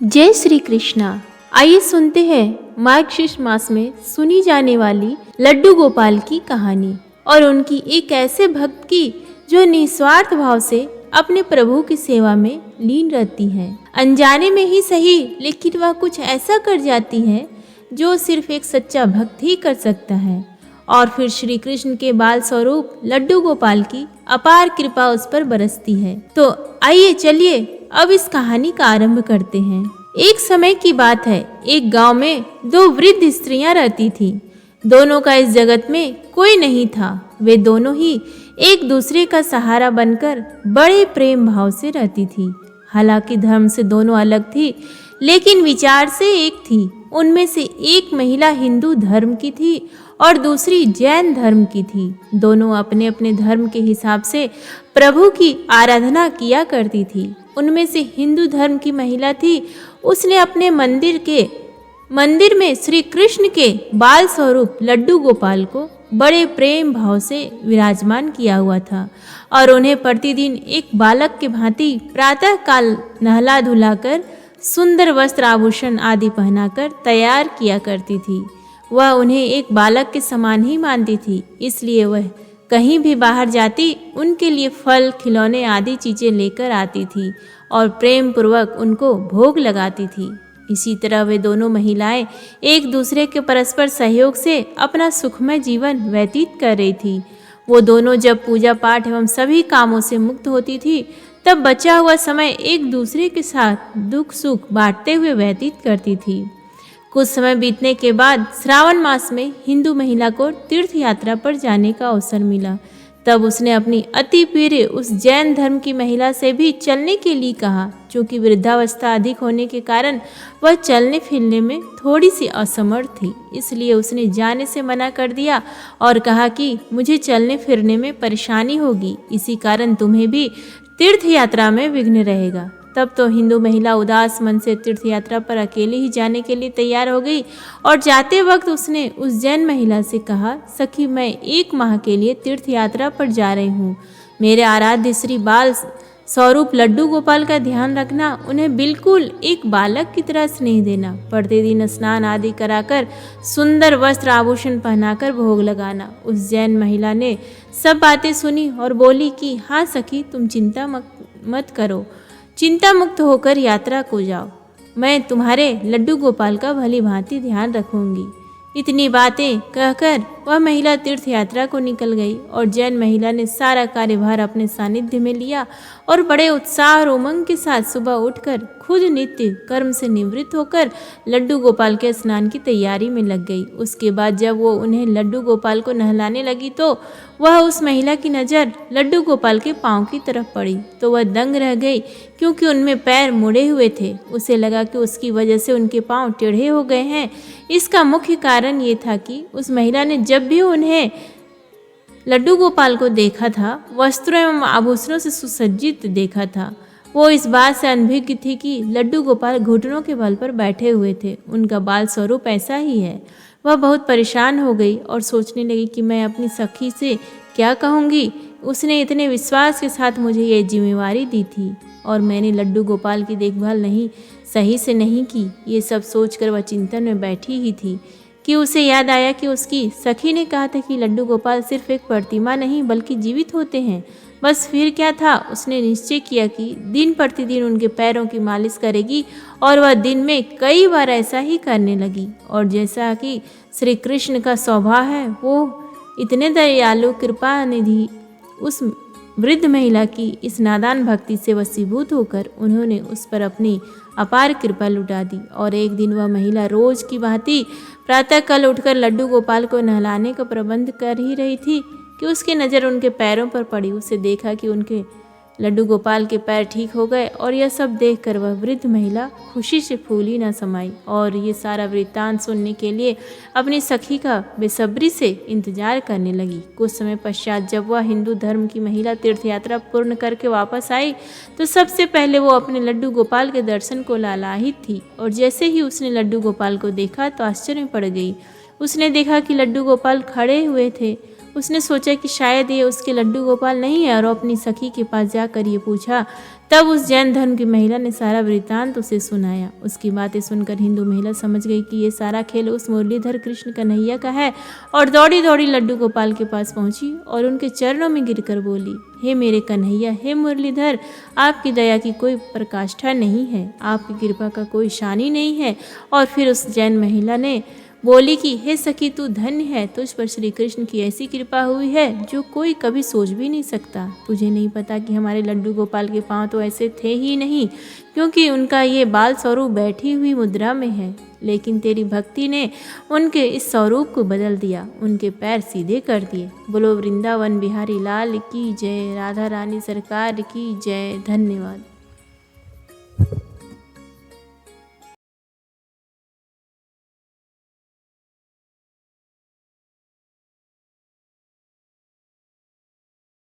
जय श्री कृष्णा। आइए सुनते हैं मार्गशीर्ष मास में सुनी जाने वाली लड्डू गोपाल की कहानी और उनकी एक ऐसे भक्त की जो निस्वार्थ भाव से अपने प्रभु की सेवा में लीन रहती है। अनजाने में ही सही, लेकिन वह कुछ ऐसा कर जाती है जो सिर्फ एक सच्चा भक्त ही कर सकता है। और फिर श्री कृष्ण के बाल स्वरूप लड्डू गोपाल की अपार कृपा उस पर बरसती है। तो आइए चलिए अब इस कहानी का आरंभ करते हैं। एक समय की बात है, एक गांव में दो वृद्ध स्त्रियां रहती थीं। दोनों का इस जगत में कोई नहीं था। वे दोनों ही एक दूसरे का सहारा बनकर बड़े प्रेम भाव से रहती थी। हालांकि धर्म से दोनों अलग थी, लेकिन विचार से एक थी। उनमें से एक महिला हिंदू धर्म की थी और दूसरी जैन धर्म की थी। दोनों अपने अपने धर्म के हिसाब से प्रभु की आराधना किया करती थी। उनमें से हिंदू धर्म की महिला थी, उसने अपने मंदिर में श्री कृष्ण के बाल स्वरूप लड्डू गोपाल को बड़े प्रेम भाव से विराजमान किया हुआ था और उन्हें प्रतिदिन एक बालक के भांति प्रातः काल नहला धुलाकर सुंदर वस्त्र आभूषण आदि पहनाकर तैयार किया करती थी। वह उन्हें एक बालक के समान ही मानती थी, इसलिए वह कहीं भी बाहर जाती उनके लिए फल खिलौने आदि चीजें लेकर आती थी और प्रेम पूर्वक उनको भोग लगाती थी। इसी तरह वे दोनों महिलाएं एक दूसरे के परस्पर सहयोग से अपना सुखमय जीवन व्यतीत कर रही थी। वो दोनों जब पूजा पाठ एवं सभी कामों से मुक्त होती थी, तब बचा हुआ समय एक दूसरे के साथ दुख सुख बांटते हुए व्यतीत करती थी। कुछ समय बीतने के बाद श्रावण मास में हिंदू महिला को तीर्थ यात्रा पर जाने का अवसर मिला। तब उसने अपनी अति प्रिय उस जैन धर्म की महिला से भी चलने के लिए कहा। चूंकि वृद्धावस्था अधिक होने के कारण वह चलने फिरने में थोड़ी सी असमर्थ थी, इसलिए उसने जाने से मना कर दिया और कहा कि मुझे चलने फिरने में परेशानी होगी, इसी कारण तुम्हें भी तीर्थ यात्रा में विघ्न रहेगा। तब तो हिंदू महिला उदास मन से तीर्थ यात्रा पर अकेले ही जाने के लिए तैयार हो गई और जाते वक्त उसने उस जैन महिला से कहा, सखी मैं 1 माह के लिए तीर्थ यात्रा पर जा रही हूँ। मेरे आराध्य श्री बाल स्वरूप लड्डू गोपाल का ध्यान रखना, उन्हें बिल्कुल एक बालक की तरह स्नेह देना, प्रतिदिन स्नान आदि कराकर सुंदर वस्त्र आभूषण पहनाकर भोग लगाना। उस जैन महिला ने सब बातें सुनी और बोली कि हाँ सखी, तुम चिंता मत करो, चिंता मुक्त होकर यात्रा को जाओ। मैं तुम्हारे लड्डू गोपाल का भली भांति ध्यान रखूंगी। इतनी बातें कहकर वह महिला तीर्थ यात्रा को निकल गई और जैन महिला ने सारा कार्यभार अपने सानिध्य में लिया और बड़े उत्साह और उमंग के साथ सुबह उठकर खुद नित्य कर्म से निवृत्त होकर लड्डू गोपाल के स्नान की तैयारी में लग गई। उसके बाद जब वो उन्हें लड्डू गोपाल को नहलाने लगी तो वह उस महिला की नज़र लड्डू गोपाल के पाँव की तरफ पड़ी तो वह दंग रह गई, क्योंकि उनमें पैर मुड़े हुए थे। उसे लगा कि उसकी वजह से उनके पाँव टेढ़े हो गए हैं। इसका मुख्य कारण ये था कि उस महिला ने जब भी उन्हें लड्डू गोपाल को देखा था, वस्त्रों एवं आभूषणों से सुसज्जित देखा था। वो इस बात से अनभिज्ञ थी कि लड्डू गोपाल घुटनों के बल पर बैठे हुए थे। उनका बाल स्वरूप ऐसा ही है। वह बहुत परेशान हो गई और सोचने लगी कि मैं अपनी सखी से क्या कहूँगी। उसने इतने विश्वास के साथ मुझे ये जिम्मेवारी दी थी और मैंने लड्डू गोपाल की देखभाल सही से नहीं की। ये सब सोचकर वह चिंतन में बैठी ही थी कि उसे याद आया कि उसकी सखी ने कहा था कि लड्डू गोपाल सिर्फ एक प्रतिमा नहीं बल्कि जीवित होते हैं। बस फिर क्या था, उसने निश्चय किया कि दिन प्रतिदिन उनके पैरों की मालिश करेगी और वह दिन में कई बार ऐसा ही करने लगी। और जैसा कि श्री कृष्ण का स्वभाव है, वो इतने दयालु कृपा निधि उस वृद्ध महिला की इस नादान भक्ति से वशीभूत होकर उन्होंने उस पर अपनी अपार कृपा लुटा दी। और एक दिन वह महिला रोज की भांति प्रातःकाल उठकर लड्डू गोपाल को नहलाने का प्रबंध कर ही रही थी कि उसकी नज़र उनके पैरों पर पड़ी। उसे देखा कि उनके लड्डू गोपाल के पैर ठीक हो गए और यह सब देखकर वह वृद्ध महिला खुशी से फूली न समाई और ये सारा वृत्तांत सुनने के लिए अपनी सखी का बेसब्री से इंतजार करने लगी। कुछ समय पश्चात जब वह हिंदू धर्म की महिला तीर्थ यात्रा पूर्ण करके वापस आई तो सबसे पहले वो अपने लड्डू गोपाल के दर्शन को लालायित थी और जैसे ही उसने लड्डू गोपाल को देखा तो आश्चर्य में पड़ गई। उसने देखा कि लड्डू गोपाल खड़े हुए थे। उसने सोचा कि शायद ये उसके लड्डू गोपाल नहीं है और अपनी सखी के पास जाकर ये पूछा तब उस जैन धर्म की महिला ने सारा वृत्तांत उसे सुनाया। उसकी बातें सुनकर हिंदू महिला समझ गई कि ये सारा खेल उस मुरलीधर कृष्ण कन्हैया का है और दौड़ी दौड़ी लड्डू गोपाल के पास पहुंची और उनके चरणों में गिरकर बोली, हे मेरे कन्हैया, हे मुरलीधर, आपकी दया की कोई प्रकाष्ठा नहीं है, आपकी कृपा का कोई शानी नहीं है। और फिर उस जैन महिला ने बोली कि हे सखी, तू धन्य है, तुझ पर श्री कृष्ण की ऐसी कृपा हुई है जो कोई कभी सोच भी नहीं सकता। तुझे नहीं पता कि हमारे लड्डू गोपाल के पांव तो ऐसे थे ही नहीं, क्योंकि उनका ये बाल स्वरूप बैठी हुई मुद्रा में है, लेकिन तेरी भक्ति ने उनके इस स्वरूप को बदल दिया, उनके पैर सीधे कर दिए। बोलो वृंदावन बिहारी लाल की जय, राधा रानी सरकार की जय। धन्यवाद।